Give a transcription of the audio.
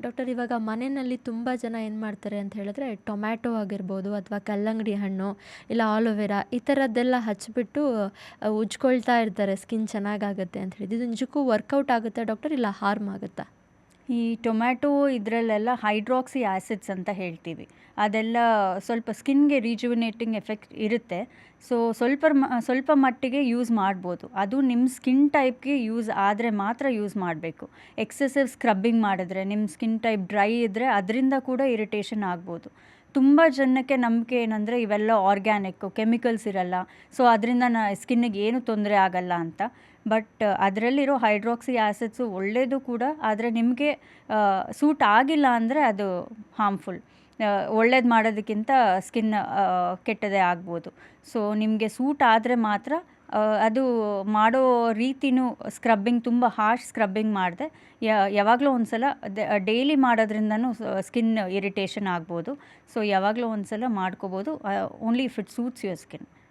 Doctor ಇವಾಗ ಮನೆಯಲ್ಲಿ ತುಂಬ ಜನ ಏನು ಮಾಡ್ತಾರೆ ಅಂತ ಹೇಳಿದ್ರೆ ಟೊಮ್ಯಾಟೊ ಆಗಿರ್ಬೋದು ಅಥವಾ ಕಲ್ಲಂಗಡಿ ಹಣ್ಣು ಇಲ್ಲ ಆಲೋವೆರಾ ಈ ಥರದ್ದೆಲ್ಲ ಹಚ್ಬಿಟ್ಟು ಉಜ್ಕೊಳ್ತಾ ಇರ್ತಾರೆ ಸ್ಕಿನ್ ಚೆನ್ನಾಗಾಗುತ್ತೆ ಅಂತ ಹೇಳಿ. ಇದು ನಿಜಕ್ಕೂ ವರ್ಕೌಟ್ ಆಗುತ್ತಾ ಡಾಕ್ಟರ್ ಇಲ್ಲ ಹಾರ್ಮ್ ಆಗುತ್ತಾ? ಈ ಟೊಮ್ಯಾಟೊ ಇದರಲ್ಲೆಲ್ಲ ಹೈಡ್ರಾಕ್ಸಿ ಆ್ಯಸಿಡ್ಸ್ ಅಂತ ಹೇಳ್ತೀವಿ. ಅದೆಲ್ಲ ಸ್ವಲ್ಪ ಸ್ಕಿನ್ಗೆ ರಿಜುವಿನೇಟಿಂಗ್ ಎಫೆಕ್ಟ್ ಇರುತ್ತೆ. ಸೊ ಸ್ವಲ್ಪ ಮಟ್ಟಿಗೆ ಯೂಸ್ ಮಾಡ್ಬೋದು. ಅದು ನಿಮ್ಮ ಸ್ಕಿನ್ ಟೈಪ್ಗೆ ಯೂಸ್ ಆದರೆ ಮಾತ್ರ ಯೂಸ್ ಮಾಡಬೇಕು. ಎಕ್ಸೆಸಿವ್ ಸ್ಕ್ರಬ್ಬಿಂಗ್ ಮಾಡಿದ್ರೆ ನಿಮ್ಮ ಸ್ಕಿನ್ ಟೈಪ್ ಡ್ರೈ ಇದ್ದರೆ ಅದರಿಂದ ಕೂಡ ಇರಿಟೇಷನ್ ಆಗ್ಬೋದು. ತುಂಬ ಜನಕ್ಕೆ ನಂಬಿಕೆ ಏನಂದರೆ ಇವೆಲ್ಲ ಆರ್ಗ್ಯಾನಿಕ್ಕು, ಕೆಮಿಕಲ್ಸ್ ಇರಲ್ಲ, ಸೊ ಅದರಿಂದ ಸ್ಕಿನ್ನಿಗೆ ಏನು ತೊಂದರೆ ಆಗಲ್ಲ ಅಂತ. ಬಟ್ ಅದರಲ್ಲಿರೋ ಹೈಡ್ರಾಕ್ಸಿ ಆ್ಯಸಿಡ್ಸು ಒಳ್ಳೆಯದು ಕೂಡ, ಆದರೆ ನಿಮಗೆ ಸೂಟ್ ಆಗಿಲ್ಲ ಅಂದರೆ ಅದು ಹಾರ್ಮ್ಫುಲ್. ಒಳ್ಳೇದು ಮಾಡೋದಕ್ಕಿಂತ ಸ್ಕಿನ್ ಕೆಟ್ಟದೇ ಆಗ್ಬೋದು. ಸೊ ನಿಮಗೆ ಸೂಟ್ ಆದರೆ ಮಾತ್ರ ಅದು ಮಾಡೋ ರೀತಿನೂ ಸ್ಕ್ರಬ್ಬಿಂಗ್ ತುಂಬ ಹಾರ್ಶ್ ಸ್ಕ್ರಬ್ಬಿಂಗ್ ಮಾಡಿದೆ ಯಾವಾಗಲೂ ಒಂದು ಸಲ ಡೈಲಿ ಮಾಡೋದ್ರಿಂದನೂ ಸ್ಕಿನ್ ಇರಿಟೇಷನ್ ಆಗ್ಬೋದು. ಸೊ ಯಾವಾಗಲೂ ಒಂದು ಸಲ ಮಾಡ್ಕೋಬೋದು, only if it suits your skin.